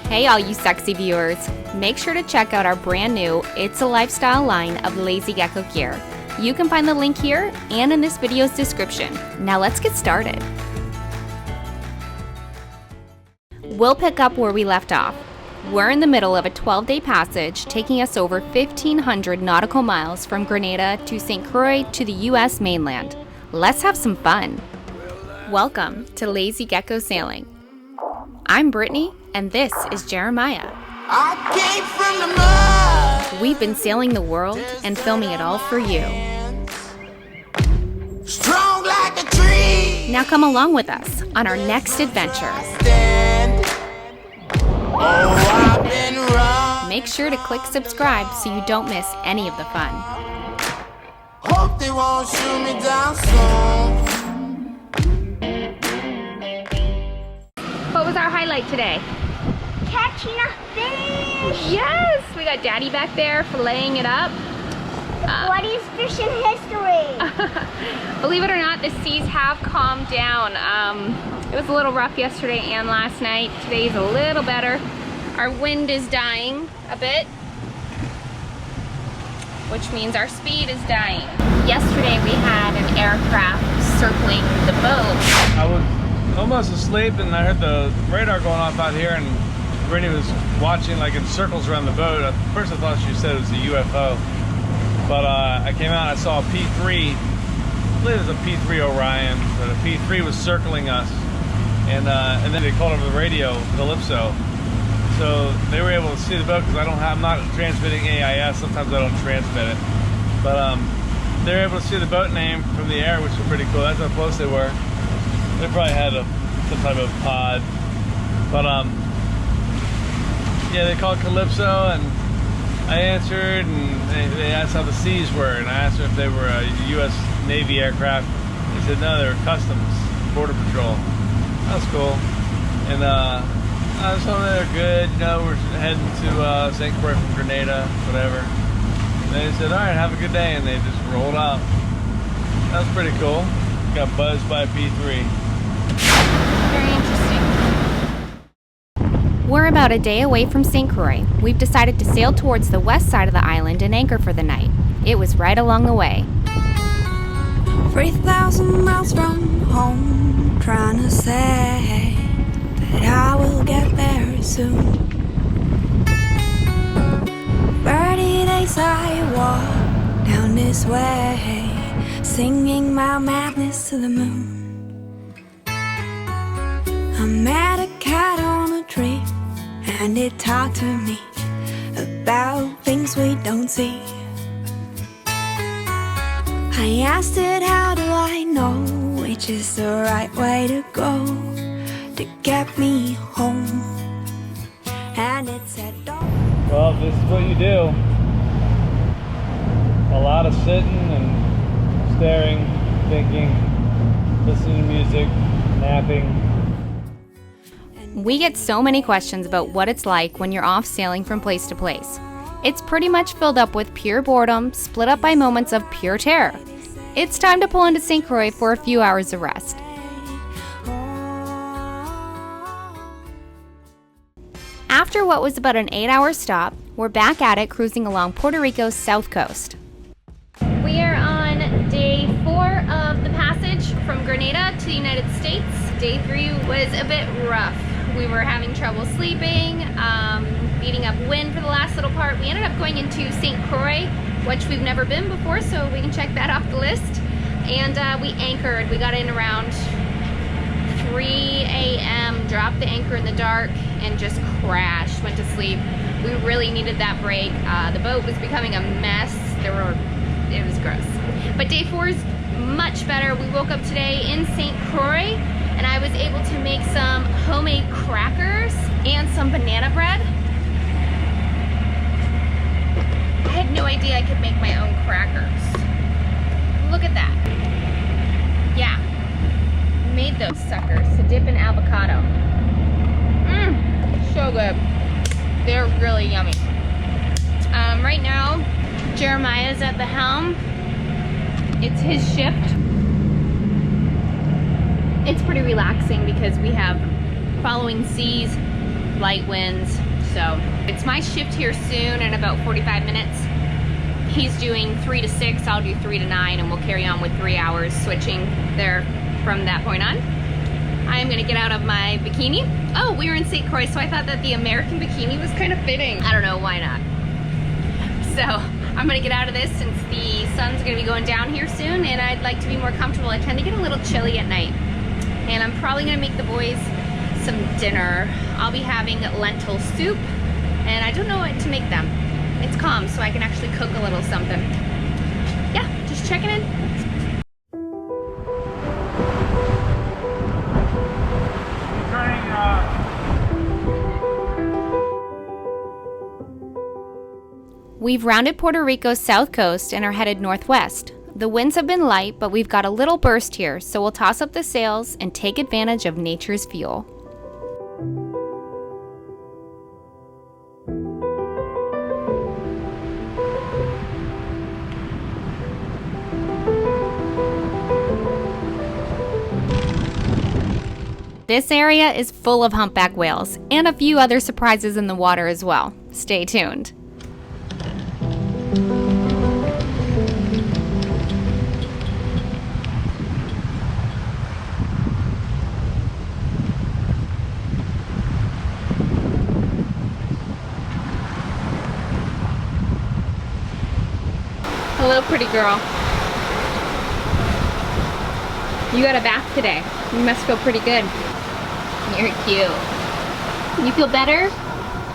Hey all you sexy viewers, make sure to check out our brand new It's a Lifestyle line of Lazy Gecko gear. You can find the link here and in this video's description. Now let's get started. We'll pick up where we left off. We're in the middle of a 12-day passage taking us over 1,500 nautical miles from Grenada to St. Croix to the U.S. mainland. Let's have some fun. Welcome to Lazy Gecko Sailing. I'm Brittany, and this is Jeremiah. I came from the mud. We've been sailing the world and filming it all for you. Strong like a tree. Now come along with us on our next adventure. Oh, I've been wrong. Make sure to click subscribe so you don't miss any of the fun. Hope they won't shoot me down soon. What was our highlight today? Catching a fish! Yes! We got Daddy back there filleting it up. What is fishing history? Believe it or not, the seas have calmed down. It was a little rough yesterday and last night. Today's a little better. Our wind is dying a bit, which means our speed is dying. Yesterday we had an aircraft circling the boat. I was almost asleep and I heard the radar going off out here, and Brittany was watching like in circles around the boat. At first I thought she said it was a UFO, but I came out and I saw a P3. I believe it was a P3 Orion, but a P3 was circling us, and then they called over the radio, Calypso. So they were able to see the boat because I'm not transmitting AIS. Sometimes I don't transmit it, but they were able to see the boat name from the air, which was pretty cool. That's how close they were. They probably had some type of pod, but yeah, they called Calypso, and I answered, and they asked how the seas were, and I asked them if they were a U.S. Navy aircraft. They said no, they were Customs, Border Patrol. That was cool, and I was hoping they were good. You know, we're heading to St. Croix from Grenada, whatever. And they said, all right, have a good day, and they just rolled out. That was pretty cool. Got buzzed by a P3. Very interesting. We're about a day away from St. Croix. We've decided to sail towards the west side of the island and anchor for the night. It was right along the way. 3,000 miles from home, trying to say that I will get there soon. 30 days I walk down this way, singing my madness to the moon. I met a cat on a tree, and it talked to me about things we don't see. I asked it, how do I know which is the right way to go to get me home? And it said, don't. Well, this is what you do. A lot of sitting and staring, thinking, listening to music, napping. We get so many questions about what it's like when you're off sailing from place to place. It's pretty much filled up with pure boredom, split up by moments of pure terror. It's time to pull into St. Croix for a few hours of rest. After what was about an 8-hour stop, we're back at it cruising along Puerto Rico's south coast. We are on day 4 of the passage from Grenada to the United States. Day 3 was a bit rough. We were having trouble sleeping, beating up wind for the last little part. We ended up going into St. Croix, which we've never been before, so we can check that off the list. And we anchored. We got in around 3 a.m., dropped the anchor in the dark, and just crashed, went to sleep. We really needed that break. The boat was becoming a mess. It was gross. But day 4 is much better. We woke up today in St. Croix, and I was able to make some homemade crackers and some banana bread. I had no idea I could make my own crackers. Look at that. Yeah, made those suckers to dip in avocado. So good. They're really yummy. Right now, Jeremiah's at the helm. It's his shift. It's pretty relaxing because we have following seas light winds. So it's my shift here soon in about 45 minutes. He's doing 3 to 6, I'll do 3 to 9, and we'll carry on with 3 hours switching there from that point on. I'm gonna get out of my bikini. Oh, we were in St. Croix, so I thought that the American bikini was kind of fitting. I don't know, why not? So I'm gonna get out of this since the sun's gonna be going down here soon, and I'd like to be more comfortable. I tend to get a little chilly at night. And I'm probably gonna make the boys some dinner. I'll be having lentil soup, and I don't know what to make them. It's calm, so I can actually cook a little something. Yeah, just checking in. We've rounded Puerto Rico's south coast and are headed northwest. The winds have been light, but we've got a little burst here, so we'll toss up the sails and take advantage of nature's fuel. This area is full of humpback whales and a few other surprises in the water as well. Stay tuned. Hello, pretty girl. You got a bath today. You must feel pretty good. You're cute. You feel better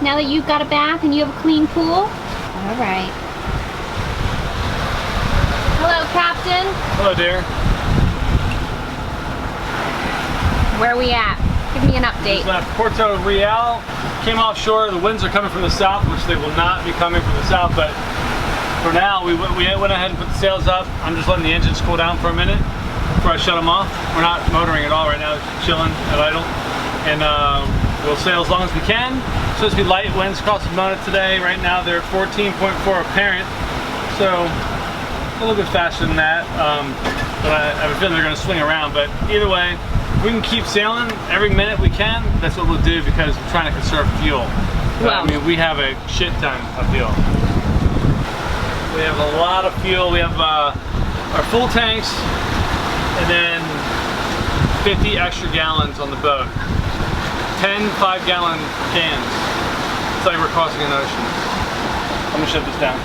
now that you've got a bath and you have a clean pool? All right. Hello, Captain. Hello, dear. Where are we at? Give me an update. Just left Puerto Real. Came offshore. The winds are coming from the south, which they will not be coming from the south, but for now, we went ahead and put the sails up. I'm just letting the engines cool down for a minute before I shut them off. We're not motoring at all right now, just chilling at idle. And we'll sail as long as we can. It's supposed to be light winds across the Mona today. Right now they're 14.4 apparent, so a little bit faster than that. But I have a feeling they're going to swing around. But either way, we can keep sailing every minute we can. That's what we'll do because we're trying to conserve fuel. Wow. I mean, we have a shit ton of fuel. We have a lot of fuel. We have our full tanks and then 50 extra gallons on the boat. 10 5-gallon cans. It's like we're crossing an ocean. I'm gonna shut this down.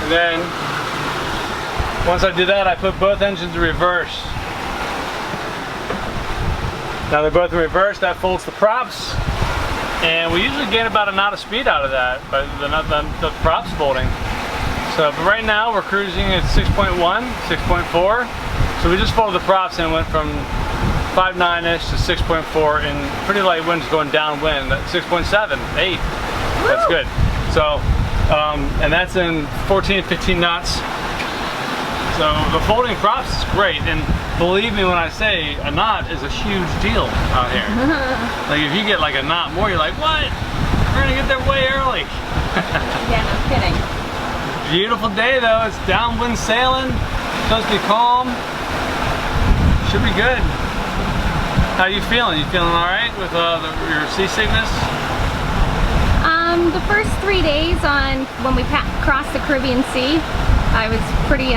And then, once I do that, I put both engines in reverse. Now they're both in reverse, that folds the props, and we usually get about a knot of speed out of that, but the props folding. So, but right now we're cruising at 6.1, 6.4, so we just folded the props and went from 5.9-ish to 6.4 in pretty light winds going downwind, 6.7, 8, that's good. So, and that's in 14, 15 knots. So the folding props is great, and believe me when I say a knot is a huge deal out here. Like if you get like a knot more, you're like, what? We're gonna get there way early. Yeah, no kidding. Beautiful day though, it's downwind sailing, supposed to be calm. Should be good. How you feeling? You feeling all right with your seasickness? The first 3 days on when we crossed the Caribbean Sea, I was pretty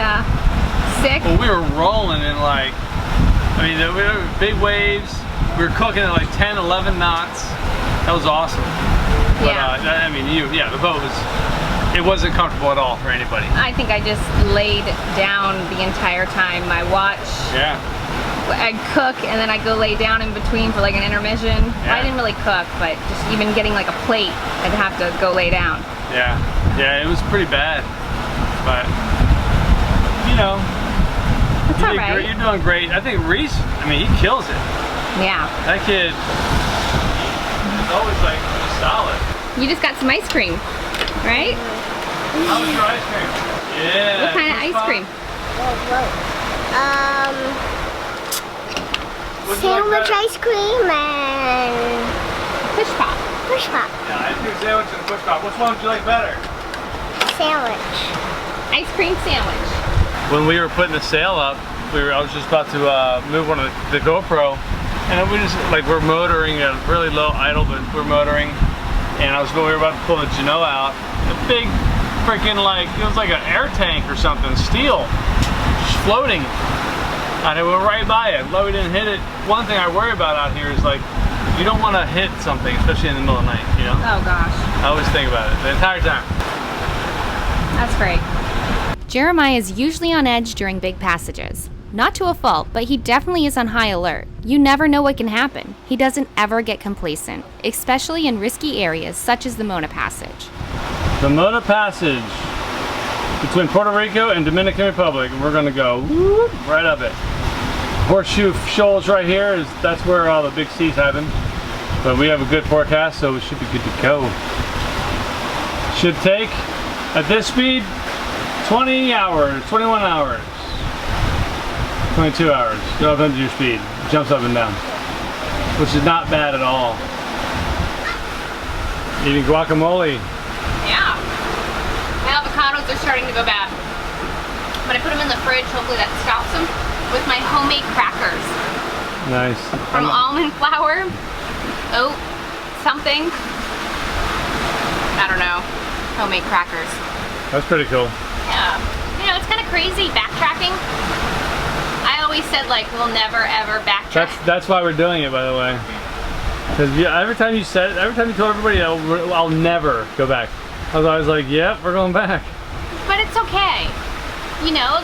sick. Well, we were rolling in like, I mean, we were big waves. We were cooking at like 10, 11 knots. That was awesome. But, Yeah. I mean, the boat it wasn't comfortable at all for anybody. I think I just laid down the entire time. My watch. Yeah. I'd cook and then I'd go lay down in between for like an intermission. Yeah. I didn't really cook, but just even getting like a plate, I'd have to go lay down. Yeah. Yeah, it was pretty bad. But, you know, That's all right. you're doing great. I think Reese, I mean, he kills it. Yeah. That kid is always like just solid. You just got some ice cream, right? How was your ice cream? Yeah. What kind of ice cream? What'd you like Sandwich better? ice cream and Fish pop. push pop Yeah, ice cream sandwich and push pop. Which one would you like better? sandwich. Ice cream sandwich. When we were putting the sail up, I was just about to move one of the GoPro, and we just we're motoring at a really low idle, but we're motoring, and we were about to pull the Gecko out. A big freaking it was like an air tank or something, steel, just floating. And it went right by it. Although we didn't hit it. One thing I worry about out here is you don't want to hit something, especially in the middle of the night, you know? Oh gosh. I always think about it the entire time. That's great. Jeremiah is usually on edge during big passages. Not to a fault, but he definitely is on high alert. You never know what can happen. He doesn't ever get complacent, especially in risky areas such as the Mona Passage. The Mona Passage between Puerto Rico and Dominican Republic. We're gonna go whoop, right up it. Horseshoe Shoals right here that's where all the big seas happen. But we have a good forecast, so we should be good to go. Should take, at this speed, 20 hours, 21 hours, 22 hours. Go up into your speed. It jumps up and down, which is not bad at all. Eating guacamole. Yeah. My avocados are starting to go bad. But I put them in the fridge, hopefully that stops them, with my homemade crackers. Nice. From almond flour, oat, something. I don't know. Homemade crackers. That's pretty cool. Yeah. You know, it's kind of crazy backtracking. I always said we'll never ever backtrack. That's why we're doing it, by the way. Because every time you told everybody I'll never go back, I was always like, yep, we're going back. But it's okay. You know,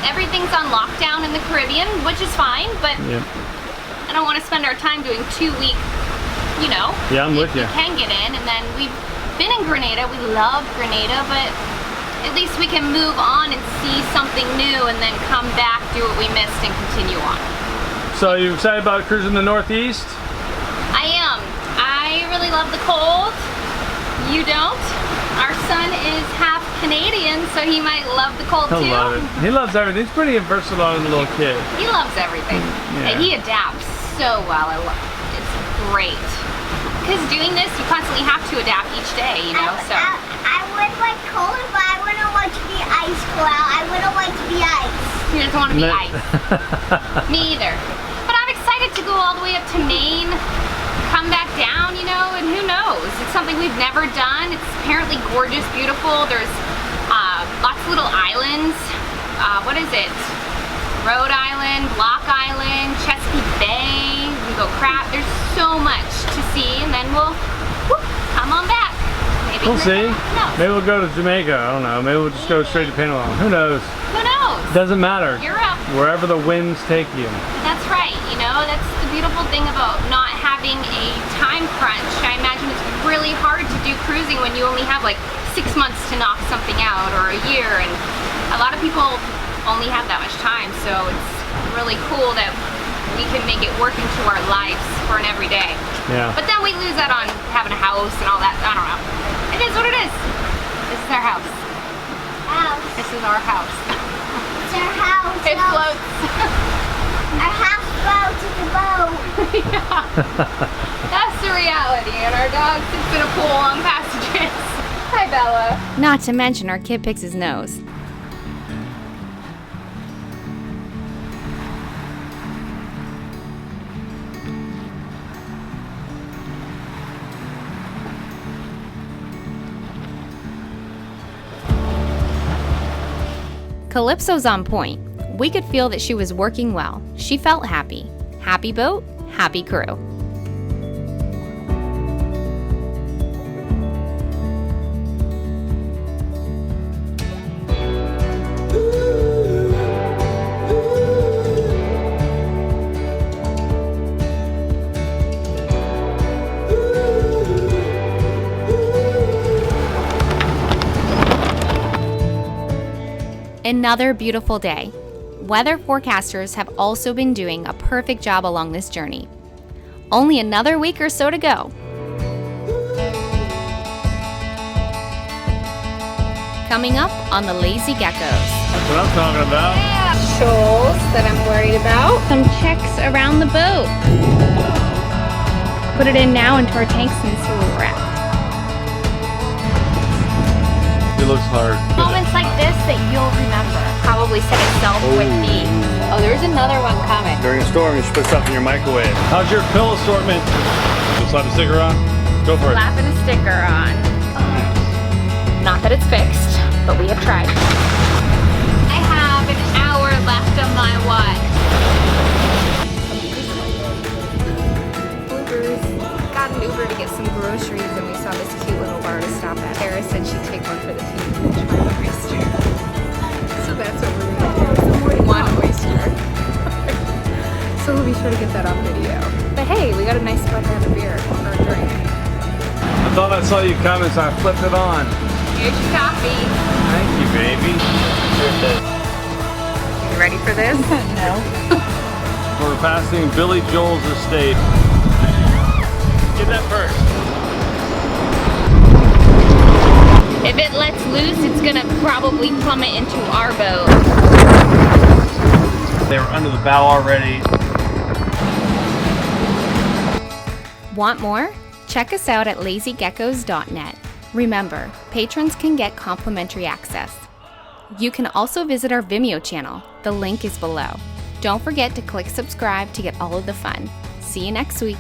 everything's on lockdown in the Caribbean, which is fine, but yep. I don't want to spend our time doing 2-week, you know. Yeah, I'm with you. We can get in, and then we've been in Grenada. We love Grenada, but at least we can move on and see something new and then come back, do what we missed, and continue on. So you excited about cruising the Northeast? I am. I really love the cold. You don't? Our son is half Canadian, so he might love the cold too. He'll love it. He loves everything. He's pretty versatile as a little kid. He loves everything. Yeah. And he adapts so well. I love it. It's great. Because doing this, you constantly have to adapt each day, you know, so. I would like cold, but I wouldn't want to be ice cold. I wouldn't like to be ice. He doesn't want to be ice. Me either. But I'm excited to go all the way up to Maine, come back down, you know, and who knows? It's something we've never done. It's apparently gorgeous, beautiful. There's lots of little islands. What is it? Rhode Island, Block Island, Chesapeake Bay. We can go crab. There's so much to see, and then we'll come on back. Maybe We'll see. No. Maybe we'll go to Jamaica. I don't know. Maybe we'll just go straight to Panama. Who knows? Who knows? Doesn't matter. Europe. Wherever the winds take you. That's right. You know, that's the beautiful thing about not having a time crunch. I imagine it's really hard to do cruising when you only have 6 months to knock something out, or a year, and a lot of people only have that much time, so it's really cool that we can make it work into our lives for an everyday. Yeah. But then we lose out on having a house and all that. I don't know. It is what it is. This is our house. This is our house. It's our house. It floats. Our house floats in the boat. Yeah. That's the reality. And our dog sits in a pool on passages. Hi, Bella. Not to mention our kid picks his nose. Calypso's on point. We could feel that she was working well. She felt happy. Happy boat, happy crew. Another beautiful day. Weather forecasters have also been doing a perfect job along this journey. Only another week or so to go. Coming up on the Lazy Geckos. That's what I'm talking about. Yeah, shoals that I'm worried about. Some checks around the boat. Put it in now into our tanks and see where we're at. It looks hard. Moments like this that you'll remember. Probably set itself with the, oh, there's There's another one coming. During a storm, you should put stuff in your microwave. How's your pill assortment? Just slap a sticker on? Go for it. Slapping a sticker on. Not that it's fixed, but we have tried. I have an hour left on my watch. Bloopers. Got an Uber to get some groceries and we saw this cute little bar to stop at. Sarah said she'd take one for the team and try the oyster. So that's what we're gonna do. One oyster. So we'll be sure to get that on video. But hey, we got a nice spot to have a beer or a drink. I thought I saw you coming, so I flipped it on. Here's your coffee. Thank you, baby. You ready for this? No. We're passing Billy Joel's estate. Get that first. If it lets loose, it's gonna probably plummet into our boat. They were under the bow already. Want more? Check us out at lazygeckos.net. Remember, patrons can get complimentary access. You can also visit our Vimeo channel. The link is below. Don't forget to click subscribe to get all of the fun. See you next week.